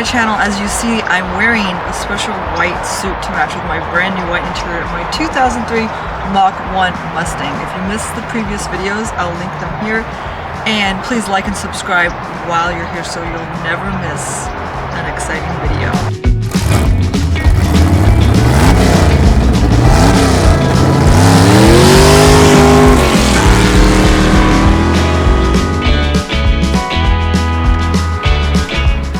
my channel. As you see, I'm wearing a special white suit to match with my brand new white interior of my 2003 Mach 1 Mustang. If you missed the previous videos, I'll link them here. And please like and subscribe while you're here so you'll never miss an exciting video.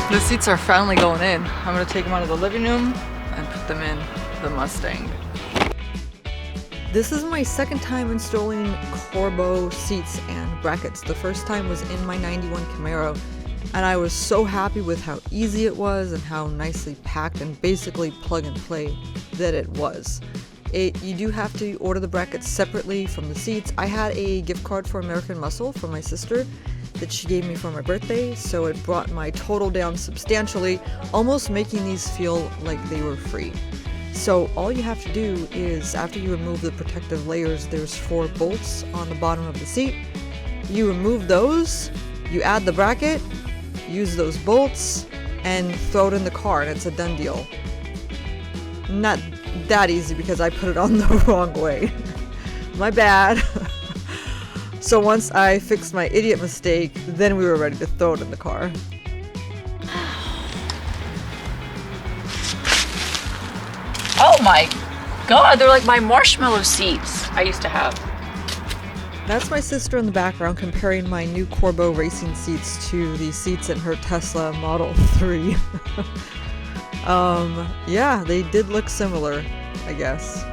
The seats are finally going in. I'm gonna take them out of the living room and put them in the Mustang. This is my second time installing Corbeau seats and brackets. The first time was in my 91 Camaro, and I was so happy with how easy it was and how nicely packed and basically plug and play that it was. You do have to order the brackets separately from the seats. I had a gift card for Americanmuscle for my sister that she gave me for my birthday, so it brought my total down substantially, almost making these feel like they were free. So all you have to do is, after you remove the protective layers, there's 4 bolts on the bottom of the seat. You remove those, you add the bracket, use those bolts, and throw it in the car, and it's a done deal. Not that easy because I put it on the wrong way. My bad. So once I fixed my idiot mistake, then we were ready to throw it in the car. Oh my god, they're like my marshmallow seats I used to have. That's my sister in the background comparing my new Corbeau racing seats to the seats in her Tesla Model 3. Yeah, they did look similar, I guess,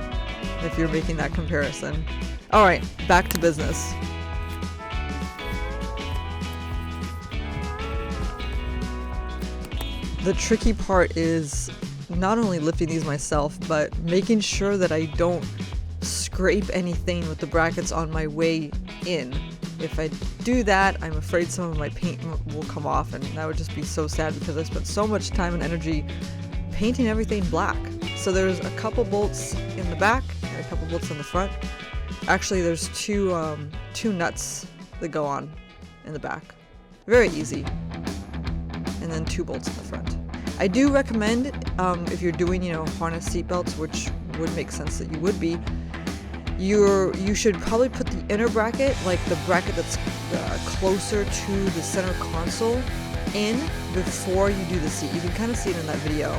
if you're making that comparison. Alright, back to business. The tricky part is not only lifting these myself, but making sure that I don't scrape anything with the brackets on my way in. If I do that, I'm afraid some of my paint will come off, and that would just be so sad because I spent so much time and energy painting everything black. So there's a couple bolts in the back and a couple bolts in the front. Actually, there's two nuts that go on in the back. Very easy. And then 2 bolts in the front. I do recommend, if you're doing, harness seatbelts, which would make sense that you would be, you should probably put the inner bracket, like the bracket that's closer to the center console, in before you do the seat. You can kind of see it in that video,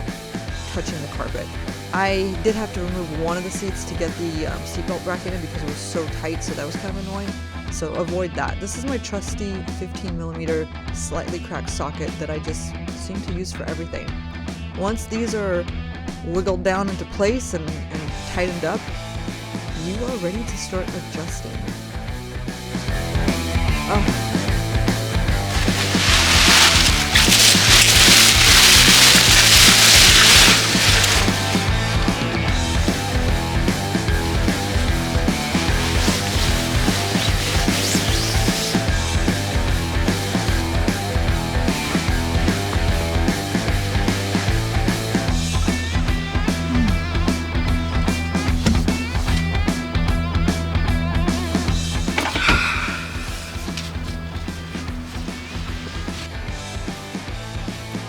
touching the carpet. I did have to remove one of the seats to get the seatbelt bracket in because it was so tight, so that was kind of annoying. So avoid that. This is my trusty 15mm slightly cracked socket that I just seem to use for everything. Once these are wiggled down into place and tightened up, you are ready to start adjusting. Oh.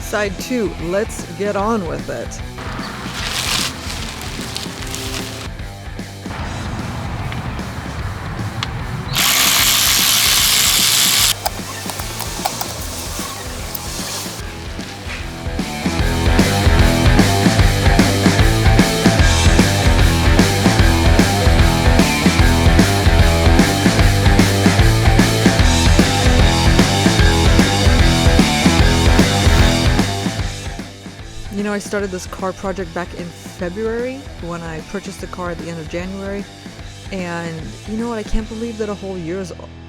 Side 2, let's get on with it. I started this car project back in February when I purchased the car at the end of January, and you know what, I can't believe that a whole year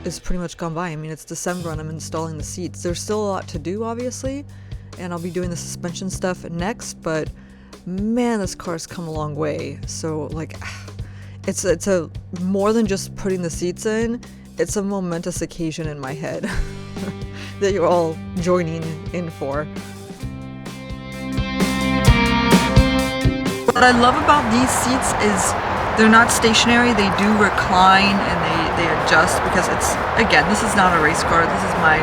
is pretty much gone by. I mean, it's December and I'm installing the seats. There's still a lot to do, obviously, and I'll be doing the suspension stuff next, but man, this car's come a long way. So like, it's a more than just putting the seats in, it's a momentous occasion in my head that you're all joining in for. What I love about these seats is they're not stationary, they do recline and they adjust, because it's, again, this is not a race car, this is my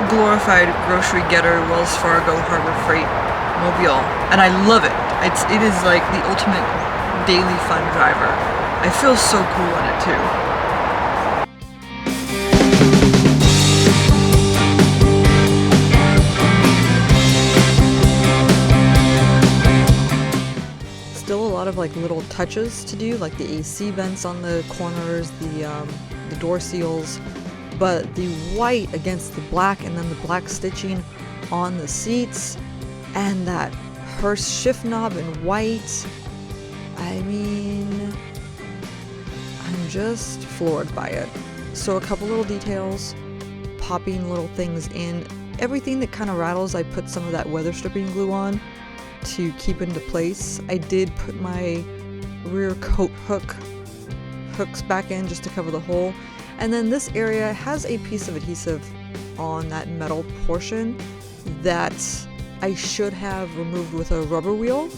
glorified grocery getter Wells Fargo Harbor Freight mobile, and I love it. It is like the ultimate daily fun driver. I feel so cool in it too. Still a lot of like little touches to do, like the AC vents on the corners, the door seals, but the white against the black and then the black stitching on the seats and that Hurst shift knob in white. I mean, I'm just floored by it. So a couple little details, popping little things in. Everything that kind of rattles, I put some of that weather stripping glue on to keep into place. I did put my rear coat hooks back in just to cover the hole. And then this area has a piece of adhesive on that metal portion that I should have removed with a rubber wheel,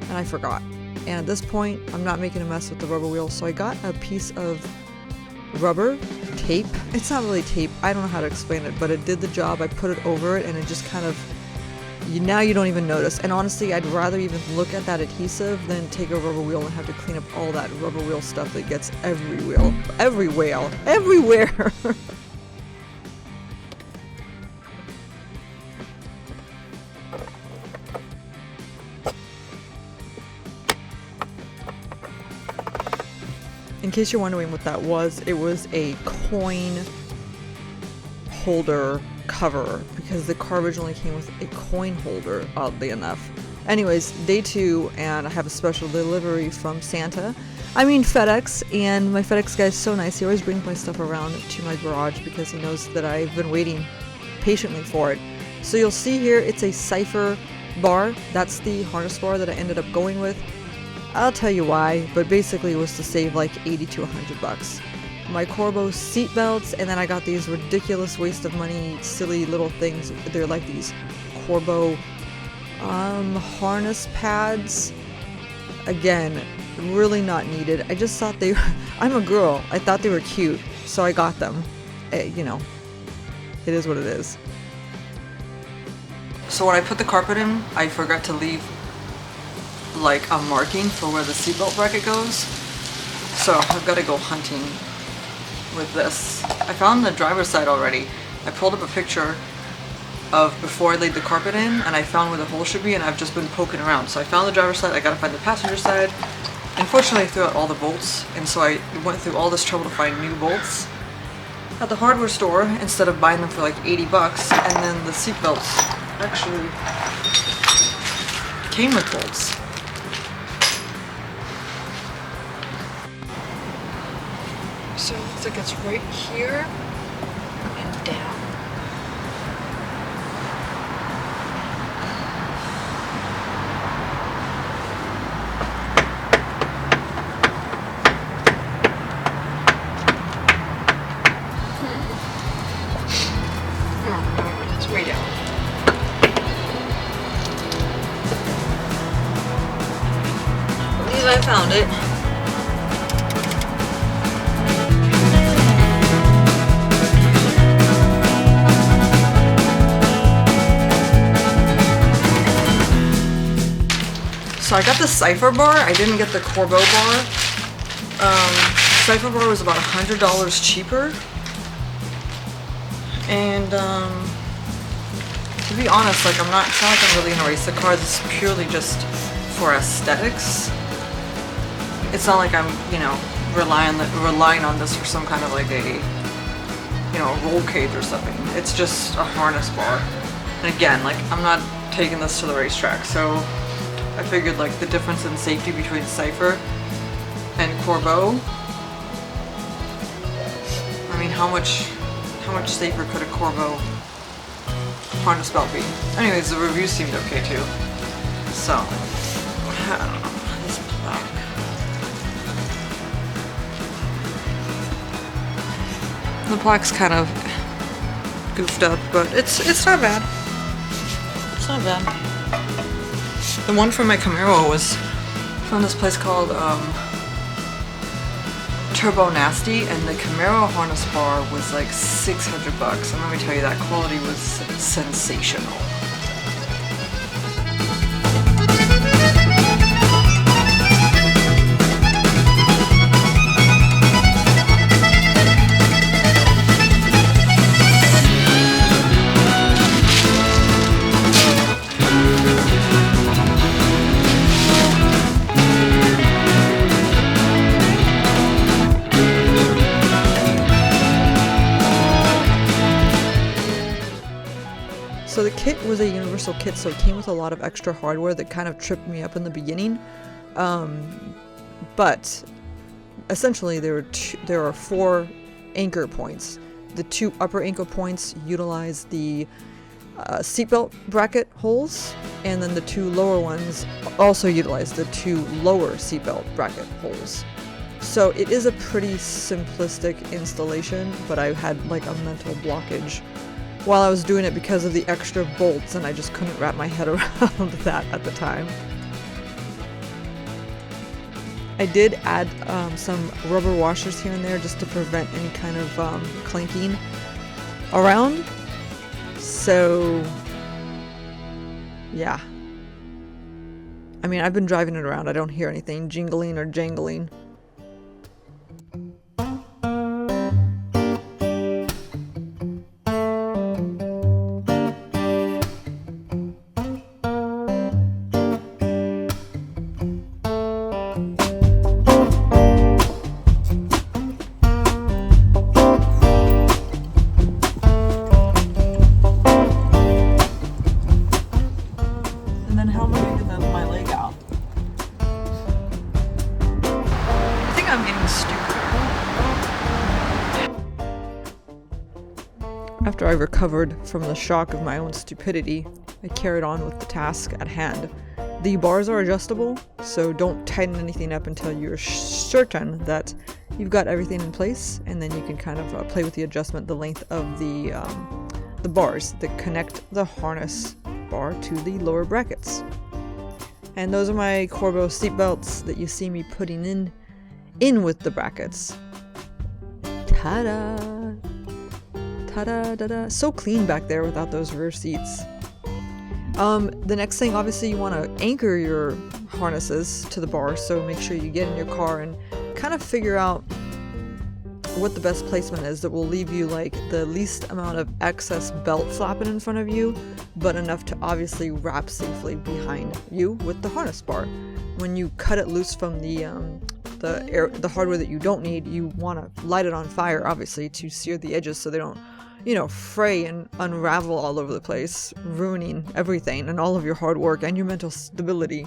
and I forgot. And at this point, I'm not making a mess with the rubber wheel, so I got a piece of rubber tape. It's not really tape, I don't know how to explain it, but it did the job. I put it over it and it just kind of, now you don't even notice. And honestly, I'd rather even look at that adhesive than take a rubber wheel and have to clean up all that rubber wheel stuff that gets everywhere. In case you're wondering what that was, it was a coin holder cover because the car originally came with a coin holder, oddly enough. Anyways, day 2, and I have a special delivery from Santa. I mean FedEx, and my FedEx guy's so nice. He always brings my stuff around to my garage because he knows that I've been waiting patiently for it. So you'll see here, it's a Cypher bar. That's the harness bar that I ended up going with. I'll tell you why, but basically it was to save like 80 to 100 bucks. My Corbeau seat belts, and then I got these ridiculous waste of money, silly little things. They're like these Corbeau harness pads. Again, really not needed. I just thought they I'm a girl. I thought they were cute, so I got them. You know, it is what it is. So when I put the carpet in, I forgot to leave like a marking for where the seatbelt bracket goes. So I've got to go hunting with this. I found the driver's side already. I pulled up a picture of before I laid the carpet in, and I found where the hole should be, and I've just been poking around. So I found the driver's side, I gotta find the passenger side. Unfortunately, I threw out all the bolts, and so I went through all this trouble to find new bolts at the hardware store instead of buying them for like 80 bucks, and then the seat belts actually came with bolts. So it looks like it's right here and down. It's way down. I believe I found it. So I got the Cypher bar, I didn't get the Corbeau bar. Cypher bar was about $100 cheaper. And to be honest, like it's not like I'm really gonna race the car, this is purely just for aesthetics. It's not like I'm, you know, relying on this for some kind of like a, you know, roll cage or something. It's just a harness bar. And again, like I'm not taking this to the racetrack, so I figured like the difference in safety between Cypher and Corbeau. I mean, how much safer could a Corbeau harness belt be? Anyways, the review seemed okay too. So, I don't know, this black. The black's kind of goofed up, but it's not bad. It's not bad. The one from my Camaro was from this place called turbo nasty, and the Camaro harness bar was like 600 bucks. And let me tell you, that quality was sensational. So the kit was a universal kit, so it came with a lot of extra hardware that kind of tripped me up in the beginning. But essentially there are 4 anchor points. The 2 upper anchor points utilize the seatbelt bracket holes, and then the 2 lower ones also utilize the 2 lower seatbelt bracket holes. So it is a pretty simplistic installation, but I had like a mental blockage while I was doing it because of the extra bolts, and I just couldn't wrap my head around that at the time. I did add some rubber washers here and there just to prevent any kind of clanking around. So yeah. I mean, I've been driving it around. I don't hear anything jingling or jangling. After I recovered from the shock of my own stupidity, I carried on with the task at hand. The bars are adjustable, so don't tighten anything up until you're certain that you've got everything in place, and then you can kind of play with the adjustment, the length of the bars that connect the harness bar to the lower brackets. And those are my Corbeau seat belts that you see me putting in with the brackets. Ta-da! Ta-da-da-da. So clean back there without those rear seats. The next thing, obviously, you want to anchor your harnesses to the bar, so make sure you get in your car and kind of figure out what the best placement is that will leave you like the least amount of excess belt flapping in front of you, but enough to obviously wrap safely behind you with the harness bar. When you cut it loose from the hardware that you don't need, you want to light it on fire, obviously, to sear the edges so they don't, fray and unravel all over the place, ruining everything and all of your hard work and your mental stability.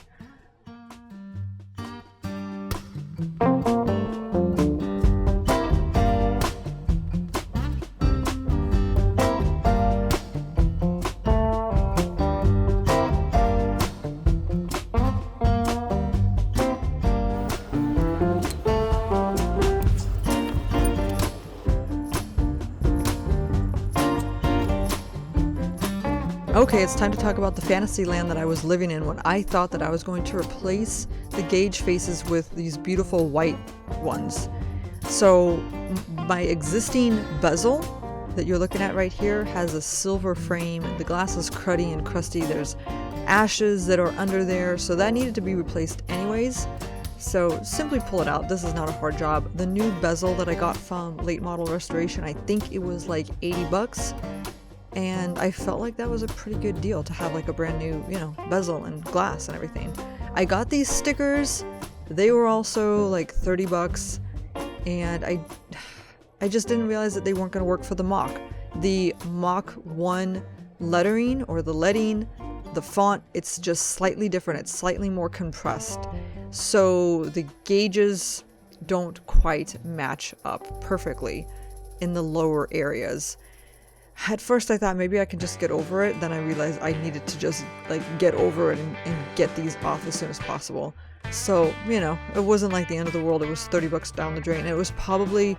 Okay, it's time to talk about the fantasy land that I was living in when I thought that I was going to replace the gauge faces with these beautiful white ones. So my existing bezel that you're looking at right here has a silver frame. The glass is cruddy and crusty. There's ashes that are under there, so that needed to be replaced anyways. So simply pull it out. This is not a hard job. The new bezel that I got from Late Model Restoration, I think it was like 80 bucks. And I felt like that was a pretty good deal to have like a brand new, bezel and glass and everything. I got these stickers. They were also like 30 bucks. And I just didn't realize that they weren't going to work for the Mach. The Mach 1 lettering or the leading, the font, it's just slightly different. It's slightly more compressed. So the gauges don't quite match up perfectly in the lower areas. At first I thought maybe I can just get over it, then I realized I needed to just get over it and get these off as soon as possible. So, it wasn't like the end of the world. It was 30 bucks down the drain. It was probably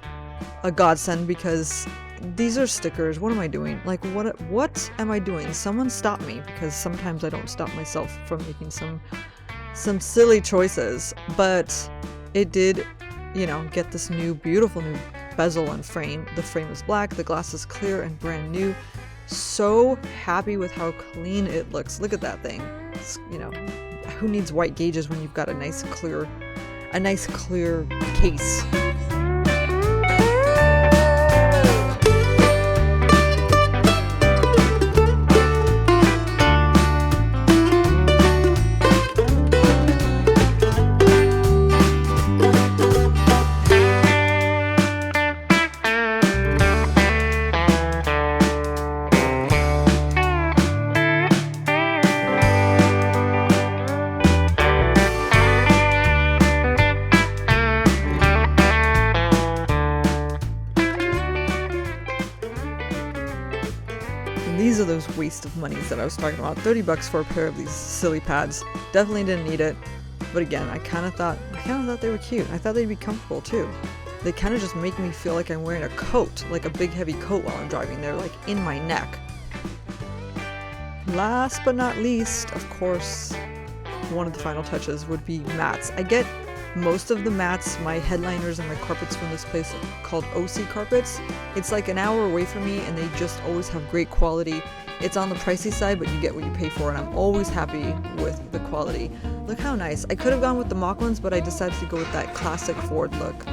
a godsend because these are stickers. What am I doing? What am I doing? Someone stop me, because sometimes I don't stop myself from making some silly choices. But it did you know, get this new, beautiful new bezel and frame. The frame is black, the glass is clear and brand new. So happy with how clean it looks. Look at that thing. It's, you know, who needs white gauges when you've got a nice clear case? These are those waste of monies that I was talking about. 30 bucks for a pair of these silly pads. Definitely didn't need it. But again, I kind of thought they were cute. I thought they'd be comfortable too. They kind of just make me feel like I'm wearing a coat, like a big heavy coat while I'm driving. They're like in my neck. Last but not least, of course, one of the final touches would be mats. I get most of the mats, my headliners and my carpets from this place called OC Carpets. It's like an hour away from me and they just always have great quality. It's on the pricey side, but you get what you pay for, and I'm always happy with the quality. Look how nice. I could have gone with the mock ones, but I decided to go with that classic Ford look.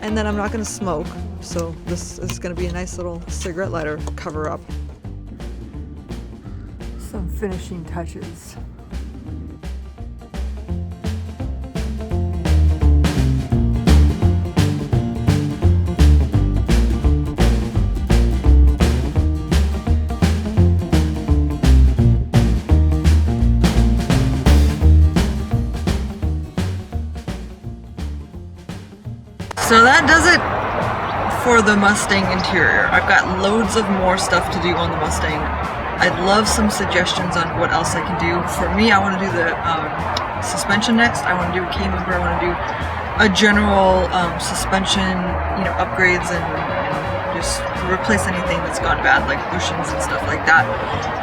And then I'm not going to smoke, so this is going to be a nice little cigarette lighter cover up. Some finishing touches. So that does it for the Mustang interior. I've got loads of more stuff to do on the Mustang. I'd love some suggestions on what else I can do. For me, I want to do the suspension next. I want to do a K-member. I want to do a general suspension, you know, upgrades and just replace anything that's gone bad, like bushings and stuff like that.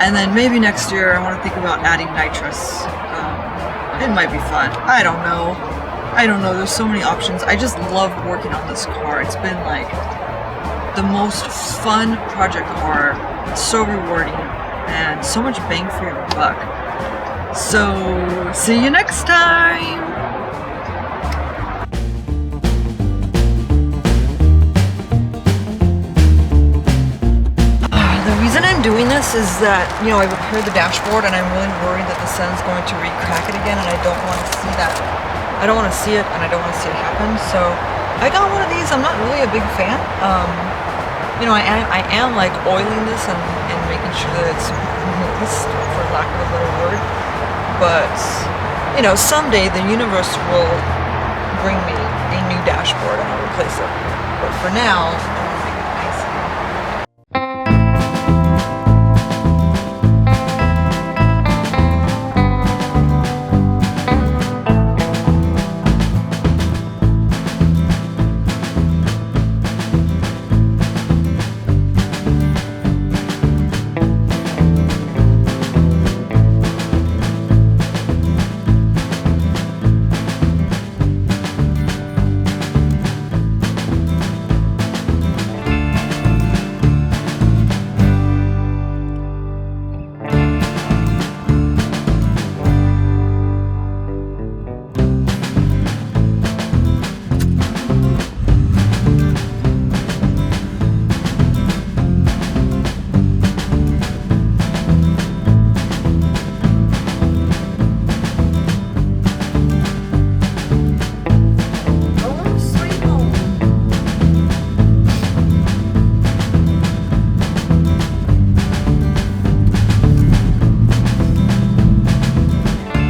And then maybe next year I want to think about adding nitrous. It might be fun. I don't know. There's so many options. I just love working on this car. It's been like the most fun project car. It's so rewarding and so much bang for your buck. So, see you next time! The reason I'm doing this is that, you know, I repaired the dashboard and I'm really worried that the sun's going to re-crack it again, and I don't want to see that. I don't want to see it, and I don't want to see it happen, so I got one of these. I'm not really a big fan. You know, I am like oiling this and making sure that it's moist, for lack of a better word. But, you know, someday the universe will bring me a new dashboard and I'll replace it. But for now,